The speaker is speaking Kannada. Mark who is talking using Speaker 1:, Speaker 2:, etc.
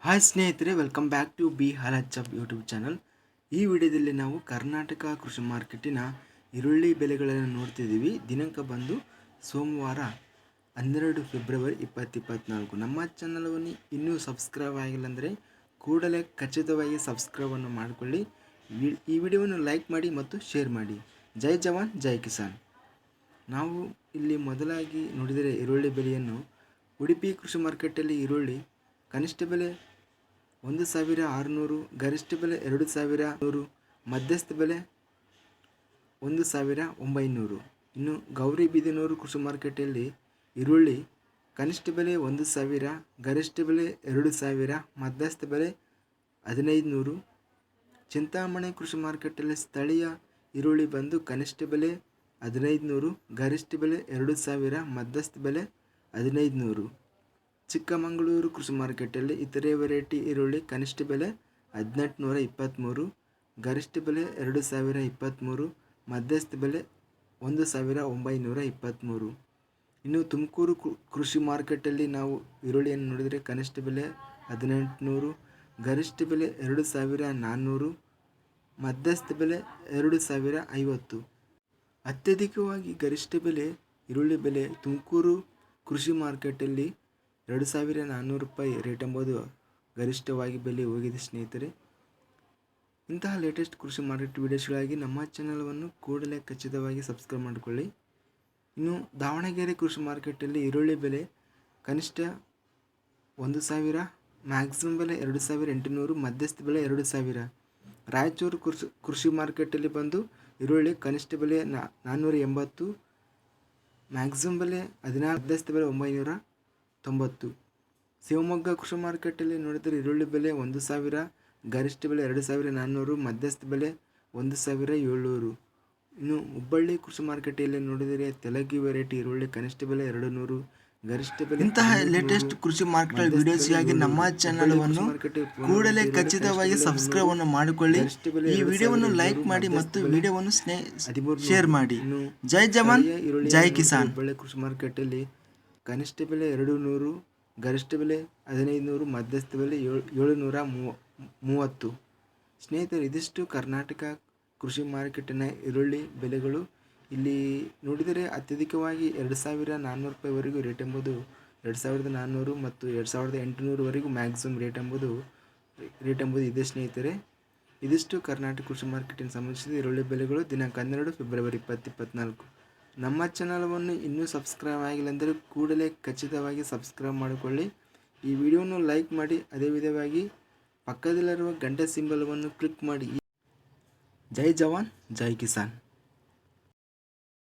Speaker 1: ಹಾಯ್ ಸ್ನೇಹಿತರೆ, ವೆಲ್ಕಮ್ ಬ್ಯಾಕ್ ಟು ಬಿ ಹಾಲಚ್ಚಪ್ ಯೂಟ್ಯೂಬ್ ಚಾನಲ್. ಈ ವಿಡಿಯೋದಲ್ಲಿ ನಾವು ಕರ್ನಾಟಕ ಕೃಷಿ ಮಾರ್ಕೆಟಿನ ಈರುಳ್ಳಿ ಬೆಲೆಗಳನ್ನು ನೋಡ್ತಿದ್ದೀವಿ. ದಿನಾಂಕ ಬಂದು ಸೋಮವಾರ 12 ಫೆಬ್ರವರಿ 2024. ನಮ್ಮ ಚಾನಲವನ್ನು ಇನ್ನೂ ಸಬ್ಸ್ಕ್ರೈಬ್ ಆಗಿಲ್ಲ ಅಂದರೆ ಕೂಡಲೇ ಖಚಿತವಾಗಿ ಸಬ್ಸ್ಕ್ರೈಬನ್ನು ಮಾಡಿಕೊಳ್ಳಿ. ಈ ವಿಡಿಯೋವನ್ನು ಲೈಕ್ ಮಾಡಿ ಮತ್ತು ಶೇರ್ ಮಾಡಿ. ಜೈ ಜವಾನ್ ಜೈ ಕಿಸಾನ್. ನಾವು ಇಲ್ಲಿ ಮೊದಲಾಗಿ ನೋಡಿದರೆ ಈರುಳ್ಳಿ ಬೆಲೆಯನ್ನು ಉಡುಪಿ ಕೃಷಿ ಮಾರ್ಕೆಟಲ್ಲಿ ಈರುಳ್ಳಿ ಕನಿಷ್ಠ ಬೆಲೆ 1600, ಗರಿಷ್ಠ ಬೆಲೆ 2100, ಮಧ್ಯಸ್ಥ ಬೆಲೆ 1900. ಇನ್ನು ಗೌರಿಬಿದನೂರು ಕೃಷಿ ಮಾರ್ಕೆಟಲ್ಲಿ ಈರುಳ್ಳಿ ಕನಿಷ್ಠ ಬೆಲೆ 1000, ಗರಿಷ್ಠ ಬೆಲೆ 2000, ಮಧ್ಯಸ್ಥ ಬೆಲೆ 1500. ಚಿಂತಾಮಣಿ ಕೃಷಿ ಮಾರ್ಕೆಟಲ್ಲಿ ಸ್ಥಳೀಯ ಈರುಳ್ಳಿ ಬಂದು ಕನಿಷ್ಠ ಬೆಲೆ 1500, ಗರಿಷ್ಠ ಬೆಲೆ 2000, ಮಧ್ಯಸ್ಥ ಬೆಲೆ 1500. ಚಿಕ್ಕಮಗಳೂರು ಕೃಷಿ ಮಾರ್ಕೆಟಲ್ಲಿ ಇತರೆ ವೆರೈಟಿ ಈರುಳ್ಳಿ ಕನಿಷ್ಠ ಬೆಲೆ 1823, ಗರಿಷ್ಠ ಬೆಲೆ 2023, ಮಧ್ಯಸ್ಥ ಬೆಲೆ 1923. ಇನ್ನು ತುಮಕೂರು ಕೃಷಿ ಮಾರ್ಕೆಟಲ್ಲಿ ನಾವು ಈರುಳ್ಳಿಯನ್ನು ನೋಡಿದರೆ ಕನಿಷ್ಠ ಬೆಲೆ 1800, ಗರಿಷ್ಠ ಬೆಲೆ 2400, ಮಧ್ಯಸ್ಥ ಬೆಲೆ 2050. ಅತ್ಯಧಿಕವಾಗಿ ಗರಿಷ್ಠ ಬೆಲೆ ಈರುಳ್ಳಿ ಬೆಲೆ ತುಮಕೂರು ಕೃಷಿ ಮಾರ್ಕೆಟಲ್ಲಿ 2400 ರೂಪಾಯಿ ರೇಟ್ ಎಂಬುದು ಗರಿಷ್ಠವಾಗಿ ಬೆಲೆ ಹೋಗಿದೆ ಸ್ನೇಹಿತರೆ. ಇಂತಹ ಲೇಟೆಸ್ಟ್ ಕೃಷಿ ಮಾರ್ಕೆಟ್ ವಿಡಿಯೋಸ್ಗಳಾಗಿ ನಮ್ಮ ಚಾನಲನ್ನು ಕೂಡಲೇ ಖಚಿತವಾಗಿ ಸಬ್ಸ್ಕ್ರೈಬ್ ಮಾಡಿಕೊಳ್ಳಿ. ಇನ್ನು ದಾವಣಗೆರೆ ಕೃಷಿ ಮಾರ್ಕೆಟಲ್ಲಿ ಈರುಳ್ಳಿ ಬೆಲೆ ಕನಿಷ್ಠ 1000, ಮ್ಯಾಕ್ಸಿಮಮ್ ಬೆಲೆ 2800, ಮಧ್ಯಸ್ಥ ಬೆಲೆ 2000. ರಾಯಚೂರು ಕೃಷಿ ಮಾರ್ಕೆಟಲ್ಲಿ ಬಂದು ಈರುಳ್ಳಿ ಕನಿಷ್ಠ ಬೆಲೆ 480, ಮ್ಯಾಕ್ಸಿಮಮ್ ಬೆಲೆ 14, ಮಧ್ಯಸ್ಥ ಬೆಲೆ 990. ಶಿವಮೊಗ್ಗ ಕೃಷಿ ಮಾರ್ಕೆಟಲ್ಲಿ ನೋಡಿದರೆ ಈರುಳ್ಳಿ ಬೆಲೆ 1000, ಗರಿಷ್ಠ ಬೆಲೆ 2400, ಮಧ್ಯಸ್ಥ ಬೆಲೆ 1700. ಇನ್ನು ಹುಬ್ಬಳ್ಳಿ ಕೃಷಿ ಮಾರ್ಕೆಟಲ್ಲಿ ನೋಡಿದರೆ ತೆಲಗಿ ವೆರೈಟಿ ಈರುಳ್ಳಿ ಕನಿಷ್ಠ ಬೆಲೆ 200, ಗರಿಷ್ಠ ಬೆಲೆ. ಇಂತಹ ಲೇಟೆಸ್ಟ್ ಕೃಷಿ ಮಾರ್ಕೆಟ್ ವಿಡಿಯೋಸ್ಗಾಗಿ ನಮ್ಮ ಚಾನಲನ್ನು ಕೂಡಲೇ ಖಚಿತವಾಗಿ ಸಬ್ಸ್ಕ್ರೈಬ್ ಅನ್ನು ಮಾಡಿಕೊಳ್ಳಿ. ಈ ವಿಡಿಯೋವನ್ನು ಲೈಕ್ ಮಾಡಿ ಮತ್ತು ವಿಡಿಯೋವನ್ನು ಶೇರ್ ಮಾಡಿ. ಜೈ ಜವಾನ್ ಜೈ ಕಿಸಾನ್. ಹುಬ್ಬಳ್ಳಿ ಕೃಷಿ ಮಾರ್ಕೆಟಲ್ಲಿ ಕನಿಷ್ಠ ಬೆಲೆ 200, ಗರಿಷ್ಠ ಬೆಲೆ 1500, ಮಧ್ಯಸ್ಥ ಬೆಲೆ 730. ಸ್ನೇಹಿತರೆ, ಇದಿಷ್ಟು ಕರ್ನಾಟಕ ಕೃಷಿ ಮಾರ್ಕೆಟಿನ ಈರುಳ್ಳಿ ಬೆಲೆಗಳು. ಇಲ್ಲಿ ನೋಡಿದರೆ ಅತ್ಯಧಿಕವಾಗಿ 2400 ರೂಪಾಯಿವರೆಗೂ ರೇಟ್ ಎಂಬುದು 2400 ಮತ್ತು 2800ವರೆಗೂ ಮ್ಯಾಕ್ಸಿಮಮ್ ರೇಟ್ ಎಂಬುದು ಇದೆ ಸ್ನೇಹಿತರೆ. ಇದಿಷ್ಟು ಕರ್ನಾಟಕ ಕೃಷಿ ಮಾರ್ಕೆಟಿನ ಸಂಬಂಧಿಸಿದ ಈರುಳ್ಳಿ ಬೆಲೆಗಳು ದಿನಾಂಕ 12 ಫೆಬ್ರವರಿ 2024. ನಮ್ಮ ಚಾನಲವನ್ನು ಇನ್ನೂ ಸಬ್ಸ್ಕ್ರೈಬ್ ಆಗಿಲ್ಲ ಅಂದರೆ ಕೂಡಲೇ ಖಚಿತವಾಗಿ ಸಬ್ಸ್ಕ್ರೈಬ್ ಮಾಡಿಕೊಳ್ಳಿ. ಈ ವಿಡಿಯೋವನ್ನು ಲೈಕ್ ಮಾಡಿ, ಅದೇ ವಿಧವಾಗಿ ಪಕ್ಕದಲ್ಲಿರುವ ಗಂಟೆ ಸಿಂಬಲವನ್ನು ಕ್ಲಿಕ್ ಮಾಡಿ. ಜೈ ಜವಾನ್ ಜೈ ಕಿಸಾನ್.